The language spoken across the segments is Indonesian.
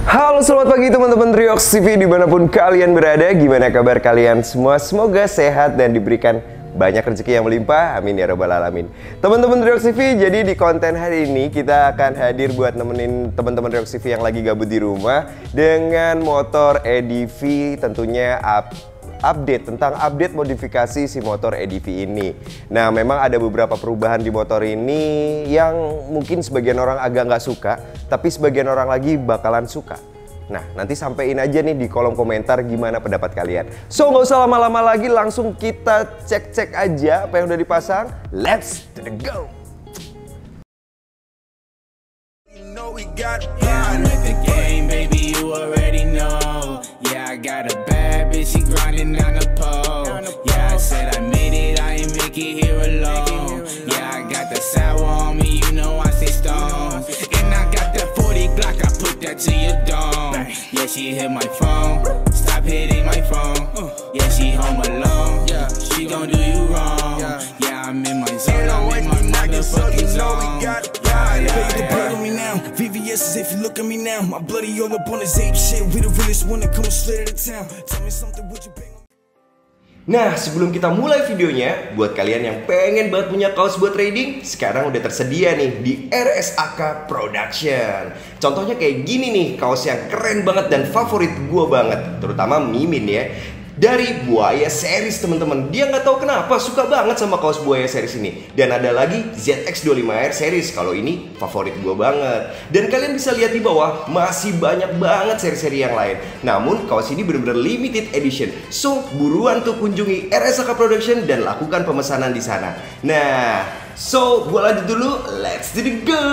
Halo, selamat pagi teman-teman Riox TV dimanapun kalian berada. Gimana kabar kalian semua? Semoga sehat dan diberikan banyak rezeki yang melimpah. Amin ya robbal alamin. Teman-teman Riox TV, jadi di konten hari ini kita akan hadir buat nemenin teman-teman Riox TV yang lagi gabut di rumah dengan motor EDV, tentunya update modifikasi si motor EDV ini. Nah, memang ada beberapa perubahan di motor ini yang mungkin sebagian orang agak nggak suka, tapi sebagian orang lagi bakalan suka. Nah, nanti sampein aja nih di kolom komentar gimana pendapat kalian. So, nggak usah lama-lama lagi, langsung kita cek-cek aja apa yang udah dipasang. Let's to the go! I got a bad bitch, she grinding on the pole. Yeah, I said I made it, I ain't make it here alone. Yeah, I got the sour on me, you know I stay stoned. And I got that 40 Glock, I put that to your dome. Yeah, she hit my phone, stop hitting my phone. Yeah, she home alone, she gon' do you wrong. Yeah, I'm in my zone, I'm in my motherfucking zone. VVS is if you look at me now. My bloody all up on this ape shit. We the realest one that comes straight out of town. Tell me something, would you bang? Nah, sebelum kita mulai videonya, buat kalian yang pengen banget punya kaos buat trading, sekarang udah tersedia nih di RSAK Production. Contohnya kayak gini nih, kaos yang keren banget dan favorit gua banget, terutama Mimin ya. Dari Buaya Series teman-teman. Dia nggak tahu kenapa suka banget sama kaos Buaya Series ini. Dan ada lagi ZX25R Series. Kalau ini favorit gue banget. Dan kalian bisa lihat di bawah masih banyak banget seri-seri yang lain. Namun kaos ini benar-benar limited edition. So buruan tuh kunjungi RSAK Production dan lakukan pemesanan di sana. Nah, so gue lanjut dulu. Let's do the go!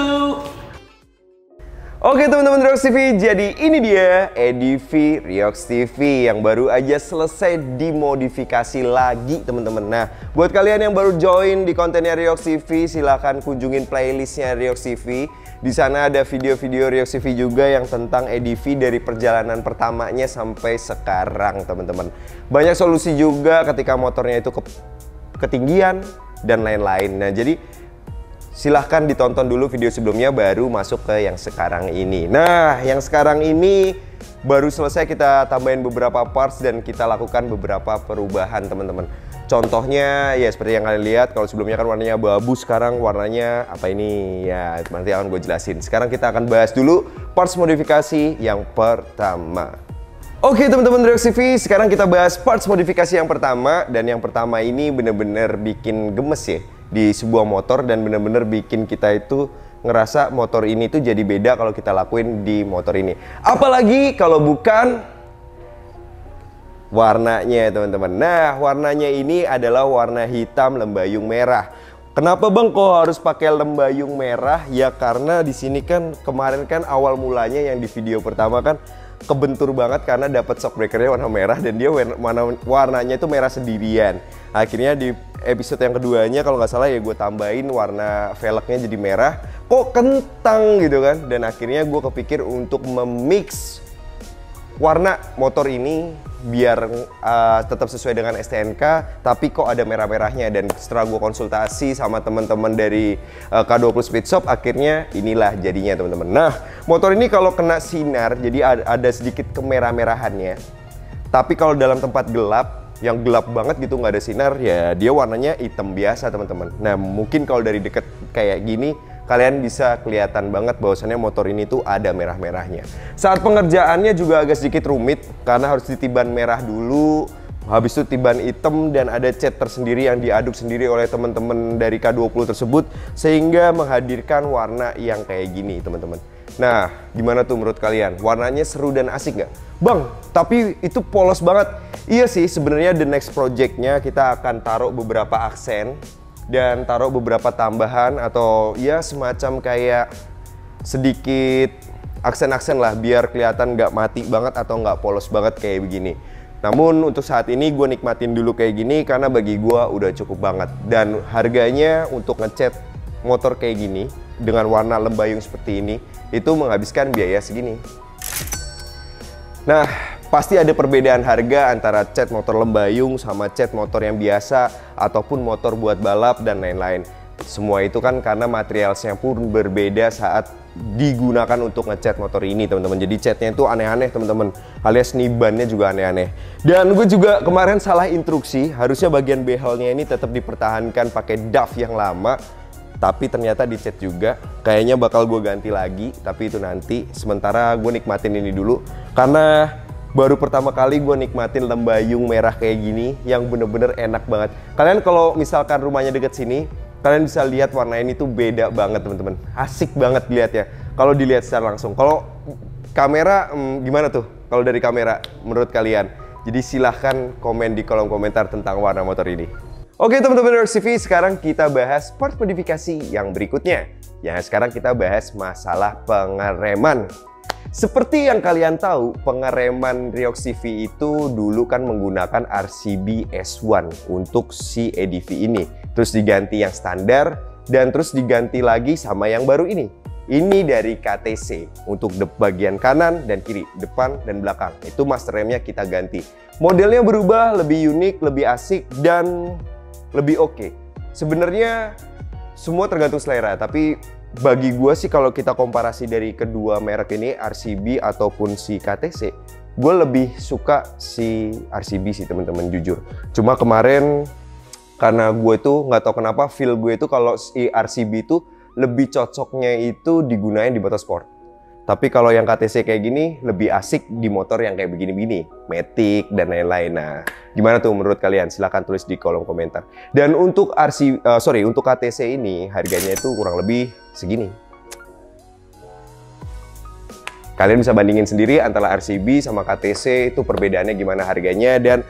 Oke teman-teman Riox TV, jadi ini dia EDV Riox TV yang baru aja selesai dimodifikasi lagi teman-teman. Nah, buat kalian yang baru join di kontennya Riox TV, silahkan kunjungin playlistnya Riox TV. Di sana ada video-video Riox TV juga yang tentang EDV dari perjalanan pertamanya sampai sekarang teman-teman. Banyak solusi juga ketika motornya itu ketinggian dan lain-lain. Nah, jadi silahkan ditonton dulu video sebelumnya baru masuk ke yang sekarang ini. Nah, yang sekarang ini baru selesai kita tambahin beberapa parts dan kita lakukan beberapa perubahan teman-teman. Contohnya ya seperti yang kalian lihat, kalau sebelumnya kan warnanya abu-abu, sekarang warnanya apa ini? Ya nanti akan gue jelasin. Sekarang kita akan bahas dulu parts modifikasi yang pertama. Oke teman-teman Riox TV, sekarang kita bahas parts modifikasi yang pertama. Dan yang pertama ini bener-bener bikin gemes ya di sebuah motor, dan bener-bener bikin kita itu ngerasa motor ini tuh jadi beda kalau kita lakuin di motor ini. Apalagi kalau bukan warnanya teman-teman. Nah, warnanya ini adalah warna hitam lembayung merah. Kenapa bang kok harus pakai lembayung merah? Ya karena di sini kan kemarin kan awal mulanya yang di video pertama kan kebentur banget karena dapat shockbreakernya warna merah dan dia warnanya itu merah sendirian. Akhirnya di episode yang keduanya kalau nggak salah ya gue tambahin warna velgnya jadi merah. Kok kentang gitu kan? Dan akhirnya gue kepikir untuk memix warna motor ini biar tetap sesuai dengan STNK, tapi kok ada merah-merahnya. Dan setelah gue konsultasi sama teman-teman dari K20 Speed Shop, akhirnya inilah jadinya teman-teman. Nah, motor ini kalau kena sinar jadi ada sedikit kemerah-merahannya. Tapi kalau dalam tempat gelap, yang gelap banget gitu nggak ada sinar, ya dia warnanya hitam biasa teman-teman. Nah, mungkin kalau dari deket kayak gini kalian bisa kelihatan banget bahwasannya motor ini tuh ada merah-merahnya. Saat pengerjaannya juga agak sedikit rumit karena harus ditiban merah dulu, habis itu tiban hitam, dan ada cat tersendiri yang diaduk sendiri oleh teman-teman dari K20 tersebut sehingga menghadirkan warna yang kayak gini teman-teman. Nah, gimana tuh menurut kalian? Warnanya seru dan asik nggak? Bang, tapi itu polos banget. Iya sih, sebenarnya the next projectnya kita akan taruh beberapa aksen dan taruh beberapa tambahan atau ya semacam kayak sedikit aksen-aksen lah biar kelihatan nggak mati banget atau nggak polos banget kayak begini. Namun untuk saat ini gue nikmatin dulu kayak gini karena bagi gue udah cukup banget. Dan harganya untuk ngecat motor kayak gini dengan warna lembayung seperti ini itu menghabiskan biaya segini. Nah, pasti ada perbedaan harga antara cat motor lembayung sama cat motor yang biasa ataupun motor buat balap dan lain-lain. Semua itu kan karena materialnya pun berbeda saat digunakan untuk ngecat motor ini teman-teman. Jadi catnya itu aneh-aneh teman-teman, alias nibannya juga aneh-aneh. Dan gue juga kemarin salah instruksi, harusnya bagian behelnya ini tetap dipertahankan pakai DAF yang lama, tapi ternyata dicat juga. Kayaknya bakal gue ganti lagi, tapi itu nanti. Sementara gue nikmatin ini dulu, karena baru pertama kali gue nikmatin lembayung merah kayak gini yang bener-bener enak banget. Kalian kalau misalkan rumahnya deket sini, kalian bisa lihat warna ini tuh beda banget teman-teman. Asik banget dilihatnya kalau dilihat secara langsung. Kalau kamera gimana tuh? Kalau dari kamera menurut kalian? Jadi silahkan komen di kolom komentar tentang warna motor ini. Oke teman-teman Rex TV, sekarang kita bahas part modifikasi yang berikutnya. Yang sekarang kita bahas masalah pengereman. Seperti yang kalian tahu, pengereman Riox TV itu dulu kan menggunakan RCB S1 untuk si EDV ini. Terus diganti yang standar, dan terus diganti lagi sama yang baru ini. Ini dari KTC untuk bagian kanan dan kiri, depan dan belakang. Itu master remnya kita ganti. Modelnya berubah, lebih unik, lebih asik, dan lebih oke. Sebenarnya semua tergantung selera, tapi bagi gue sih kalau kita komparasi dari kedua merek ini, RCB ataupun si KTC, gue lebih suka si RCB sih teman-teman, jujur. Cuma kemarin karena gue tuh nggak tahu kenapa feel gue itu kalau si RCB itu lebih cocoknya itu digunain di motor sport. Tapi kalau yang KTC kayak gini lebih asik di motor yang kayak begini-begini, Matic dan lain-lain. Nah, gimana tuh menurut kalian? Silahkan tulis di kolom komentar. Dan untuk untuk KTC ini harganya itu kurang lebih segini. Kalian bisa bandingin sendiri antara RCB sama KTC itu perbedaannya gimana harganya. Dan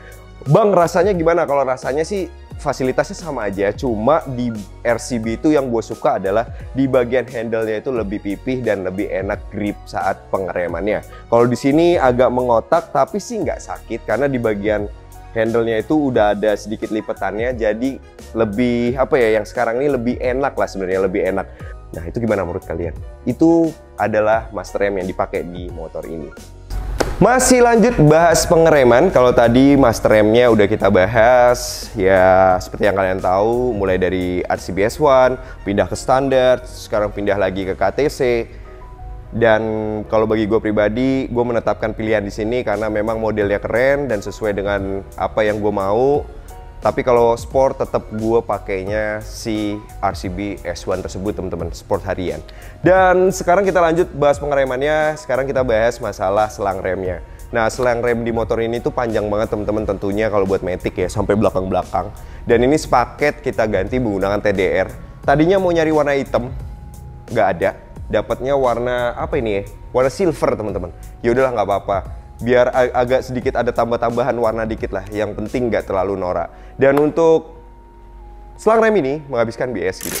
Bang, rasanya gimana? Kalau rasanya sih fasilitasnya sama aja, cuma di RCB itu yang gue suka adalah di bagian handle-nya itu lebih pipih dan lebih enak grip saat pengeremannya. Kalau di sini agak mengotak, tapi sih nggak sakit karena di bagian handle-nya itu udah ada sedikit lipetannya, jadi lebih apa ya, yang sekarang ini lebih enak lah sebenarnya, lebih enak. Nah itu gimana menurut kalian? Itu adalah master rem yang dipakai di motor ini. Masih lanjut bahas pengereman. Kalau tadi master remnya udah kita bahas, ya seperti yang kalian tahu, mulai dari RCB S1, pindah ke standar, sekarang pindah lagi ke KTC. Dan kalau bagi gue pribadi, gue menetapkan pilihan di sini karena memang modelnya keren dan sesuai dengan apa yang gue mau. Tapi kalau sport tetap gue pakainya si RCB S1 tersebut teman-teman, sport harian. Dan sekarang kita lanjut bahas pengeremannya. Sekarang kita bahas masalah selang remnya. Nah, selang rem di motor ini tuh panjang banget teman-teman, tentunya kalau buat Matic ya sampai belakang-belakang. Dan ini sepaket kita ganti menggunakan TDR. Tadinya mau nyari warna hitam, nggak ada. Dapatnya warna apa ini ya? Warna silver teman-teman. Ya udahlah nggak apa-apa. Biar agak sedikit ada tambah-tambahan warna dikit lah, yang penting nggak terlalu norak. Dan untuk selang rem ini menghabiskan BS gitu.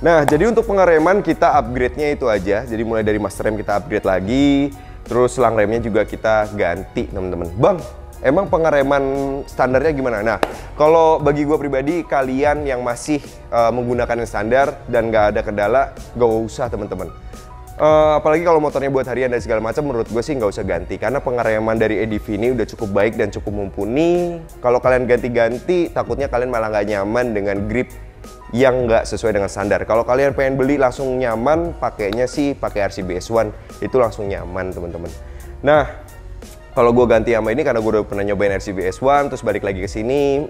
Nah, jadi untuk pengereman kita upgrade-nya itu aja. Jadi mulai dari master rem kita upgrade lagi, terus selang remnya juga kita ganti teman-teman. Bang, emang pengereman standarnya gimana? Nah, kalau bagi gue pribadi, kalian yang masih menggunakan yang standar dan nggak ada kendala, gak usah teman-teman. Apalagi kalau motornya buat harian dan segala macam, menurut gue sih nggak usah ganti karena pengereman dari EDV ini udah cukup baik dan cukup mumpuni. Kalau kalian ganti-ganti, takutnya kalian malah nggak nyaman dengan grip yang nggak sesuai dengan standar. Kalau kalian pengen beli langsung nyaman, pakainya sih pakai RCB S1, itu langsung nyaman teman-teman. Nah, kalau gue ganti sama ini karena gue udah pernah nyobain RCB S1, terus balik lagi ke sini,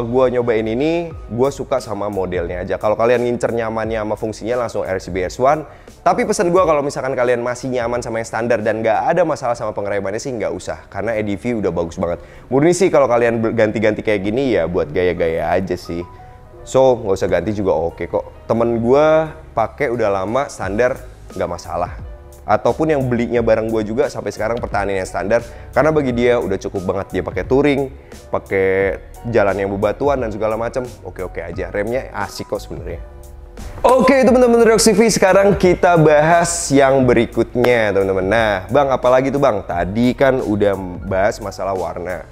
gue nyobain ini, gue suka sama modelnya aja. Kalau kalian ngincer nyamannya sama fungsinya, langsung RCB S1. Tapi pesan gue kalau misalkan kalian masih nyaman sama yang standar dan nggak ada masalah sama pengeremannya sih nggak usah, karena EDV udah bagus banget. Murni sih kalau kalian ganti-ganti kayak gini ya buat gaya-gaya aja sih. So nggak usah ganti juga oke kok. Temen gue pakai udah lama standar, nggak masalah. Ataupun yang belinya bareng gue juga sampai sekarang pertahanan yang standar, karena bagi dia udah cukup banget. Dia pakai touring, pakai jalan yang bebatuan dan segala macam, oke-oke aja. Remnya asik kok sebenarnya. Oke teman-teman Riox TV, sekarang kita bahas yang berikutnya teman-teman. Nah bang, apalagi tuh bang? Tadi kan udah bahas masalah warna,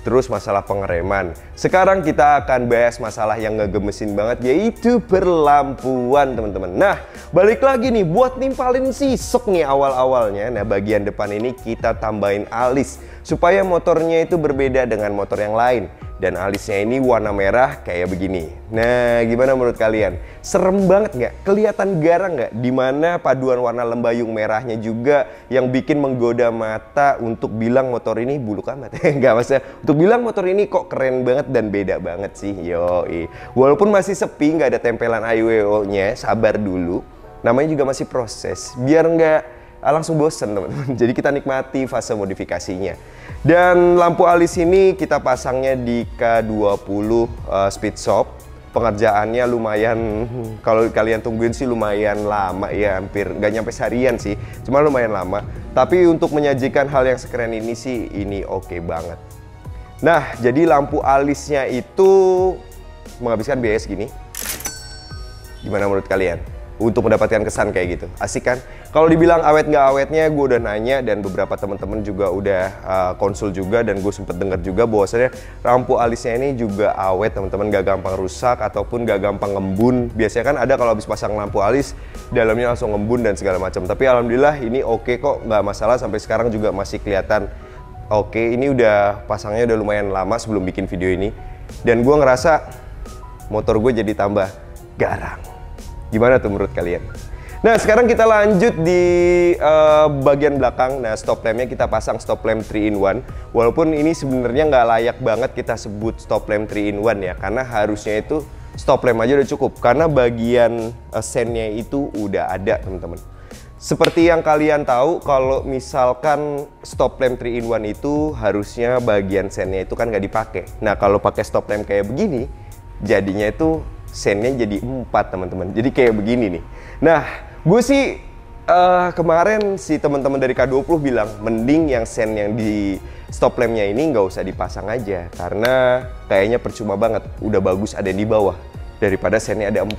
terus masalah pengereman. Sekarang kita akan bahas masalah yang ngegemesin banget, yaitu perlampuan teman-teman. Nah, balik lagi nih buat nimpalin sisok nih awal-awalnya. Nah, bagian depan ini kita tambahin alis supaya motornya itu berbeda dengan motor yang lain. Dan alisnya ini warna merah kayak begini. Nah, gimana menurut kalian? Serem banget nggak? Kelihatan garang nggak? Dimana paduan warna lembayung merahnya juga yang bikin menggoda mata untuk bilang motor ini buluk amat. Nggak, maksudnya untuk bilang motor ini kok keren banget dan beda banget sih. Yoi. Walaupun masih sepi, nggak ada tempelan IWO-nya, sabar dulu. Namanya juga masih proses. Biar nggak langsung bosen teman-teman. Jadi kita nikmati fase modifikasinya. Dan lampu alis ini kita pasangnya di K20 speed shop. Pengerjaannya lumayan, kalau kalian tungguin sih lumayan lama ya, hampir nggak nyampe seharian sih, cuma lumayan lama. Tapi untuk menyajikan hal yang sekeren ini sih, ini oke banget. Nah, jadi lampu alisnya itu menghabiskan biaya segini. Gimana menurut kalian? Untuk mendapatkan kesan kayak gitu, asik kan? Kalau dibilang awet nggak awetnya, gue udah nanya dan beberapa teman-teman juga udah konsul juga, dan gue sempet denger juga bahwasanya lampu alisnya ini juga awet teman-teman, gak gampang rusak ataupun gak gampang ngembun. Biasanya kan ada kalau habis pasang lampu alis dalamnya langsung ngembun dan segala macam. Tapi alhamdulillah ini oke kok, nggak masalah, sampai sekarang juga masih kelihatan oke. Ini udah pasangnya udah lumayan lama sebelum bikin video ini, dan gue ngerasa motor gue jadi tambah garang. Gimana tuh menurut kalian? Nah, sekarang kita lanjut di bagian belakang. Nah, stop lampnya kita pasang stop lamp 3-in-1. Walaupun ini sebenarnya nggak layak banget kita sebut stop lamp 3-in-1 ya, karena harusnya itu stop lamp aja udah cukup. Karena bagian sennya itu udah ada teman-teman. Seperti yang kalian tahu, kalau misalkan stop lamp 3-in-1 itu harusnya bagian sennya itu kan nggak dipakai. Nah, kalau pakai stop lamp kayak begini, jadinya itu sennya jadi 4 teman-teman. Jadi kayak begini nih. Nah, gue sih kemarin si teman-teman dari K20 bilang mending yang sen yang di stop lampnya ini nggak usah dipasang aja, karena kayaknya percuma banget, udah bagus ada di bawah daripada sennya ada 4.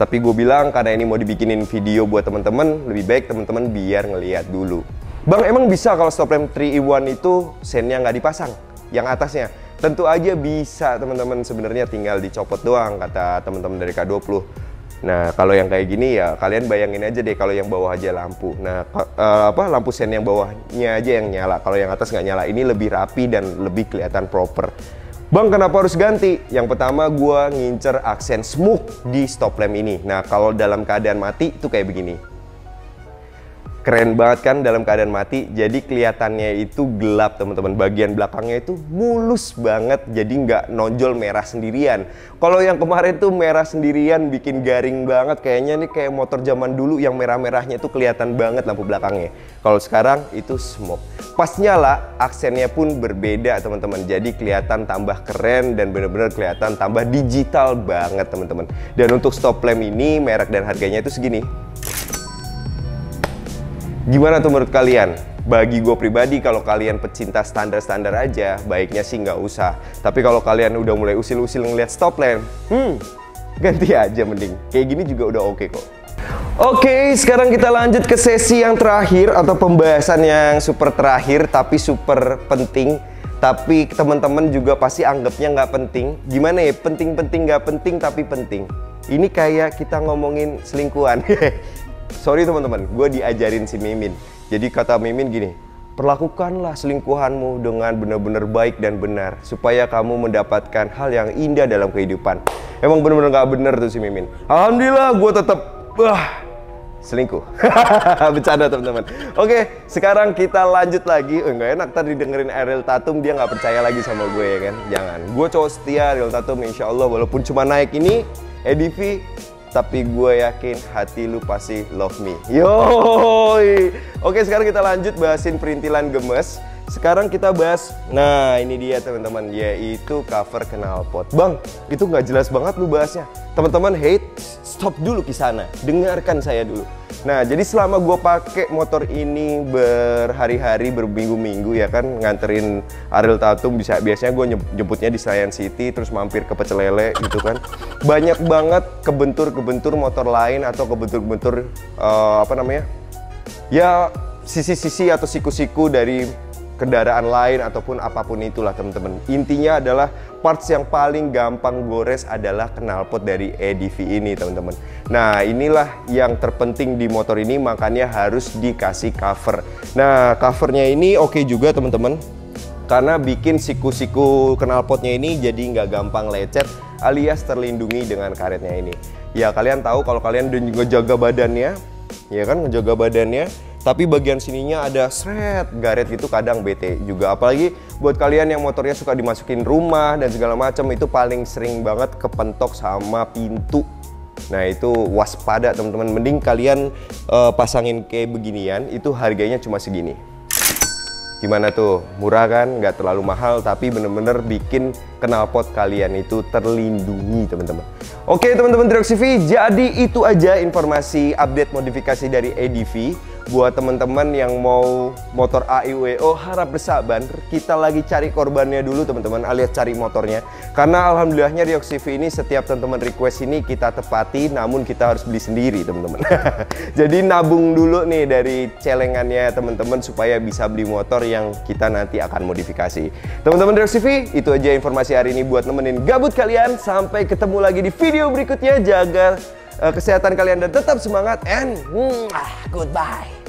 Tapi gue bilang karena ini mau dibikinin video buat teman-teman, lebih baik teman-teman biar ngeliat dulu. Bang, emang bisa kalau stop lamp 3-in-1 itu sennya nggak dipasang yang atasnya? Tentu aja bisa teman-teman, sebenarnya tinggal dicopot doang kata teman-teman dari K20. Nah, kalau yang kayak gini ya kalian bayangin aja deh, kalau yang bawah aja lampu. Nah, lampu sen yang bawahnya aja yang nyala, kalau yang atas nggak nyala. Ini lebih rapi dan lebih kelihatan proper. Bang, kenapa harus ganti? Yang pertama, gua ngincer aksen smoke di stop lamp ini. Nah, kalau dalam keadaan mati itu kayak begini. Keren banget kan dalam keadaan mati, jadi kelihatannya itu gelap teman-teman. Bagian belakangnya itu mulus banget, jadi nggak nonjol merah sendirian. Kalau yang kemarin tuh merah sendirian bikin garing banget, kayaknya nih kayak motor zaman dulu yang merah-merahnya itu kelihatan banget lampu belakangnya. Kalau sekarang itu smoke. Pas nyala, aksennya pun berbeda teman-teman, jadi kelihatan tambah keren dan bener-bener kelihatan tambah digital banget teman-teman. Dan untuk stop lamp ini merek dan harganya itu segini. Gimana tuh menurut kalian? Bagi gue pribadi, kalau kalian pecinta standar-standar aja, baiknya sih nggak usah. Tapi kalau kalian udah mulai usil-usil ngeliat stop lamp, ganti aja mending. Kayak gini juga udah oke kok. Oke, sekarang kita lanjut ke sesi yang terakhir atau pembahasan yang super terakhir tapi super penting. Tapi teman-teman juga pasti anggapnya nggak penting. Gimana ya? Penting-penting nggak penting tapi penting. Ini kayak kita ngomongin selingkuhan. Sorry teman-teman, gue diajarin si Mimin. Jadi kata Mimin gini, perlakukanlah selingkuhanmu dengan benar-benar baik dan benar, supaya kamu mendapatkan hal yang indah dalam kehidupan. Emang bener-bener gak bener tuh si Mimin. Alhamdulillah gue tetap selingkuh. Bercanda teman-teman. Oke, sekarang kita lanjut lagi. Nggak enak tadi dengerin Ariel Tatum, dia nggak percaya lagi sama gue ya kan. Jangan, gue cowok setia Ariel Tatum insya Allah. Walaupun cuma naik ini EDV, tapi gue yakin hati lu pasti love me. Yoi. Oke, sekarang kita lanjut bahasin perintilan gemes. Sekarang kita bahas, nah ini dia teman-teman, yaitu cover knalpot. Bang, itu nggak jelas banget lu bahasnya. Teman-teman, stop dulu Kisana, dengarkan saya dulu. Nah, jadi selama gue pakai motor ini berhari-hari, berminggu-minggu ya kan, nganterin Ariel Tatum, biasanya gue jemputnya di Senayan City, terus mampir ke Pecel Lele gitu kan. Banyak banget kebentur-kebentur motor lain atau kebentur-kebentur ya sisi-sisi atau siku-siku dari kendaraan lain ataupun apapun itulah teman-teman. Intinya adalah parts yang paling gampang gores adalah knalpot dari EDV ini teman-teman. Nah, inilah yang terpenting di motor ini, makanya harus dikasih cover. Nah, covernya ini oke juga teman-teman. karena bikin siku-siku knalpotnya ini jadi nggak gampang lecet alias terlindungi dengan karetnya ini. Ya kalian tahu kalau kalian udah ngejaga badannya, ya kan, ngejaga badannya, tapi bagian sininya ada seret garet gitu, kadang bete juga. Apalagi buat kalian yang motornya suka dimasukin rumah dan segala macam, itu paling sering banget kepentok sama pintu. Nah itu waspada teman-teman, mending kalian pasangin kayak beginian, itu harganya cuma segini. Gimana tuh, murah kan, nggak terlalu mahal, tapi bener-bener bikin knalpot kalian itu terlindungi teman-teman. Oke teman-teman Triox TV, jadi itu aja informasi update modifikasi dari ADV. Buat teman-teman yang mau motor AIWO, harap bersabar, kita lagi cari korbannya dulu teman-teman, alias cari motornya. Karena alhamdulillahnya Triox TV ini setiap teman-teman request ini kita tepati, namun kita harus beli sendiri teman-teman. Jadi nabung dulu nih dari celengannya teman-teman supaya bisa beli motor yang kita nanti akan modifikasi. Teman-teman Triox TV, itu aja informasi hari ini buat nemenin gabut kalian. Sampai ketemu lagi di video berikutnya. Jaga kesehatan kalian dan tetap semangat, and goodbye.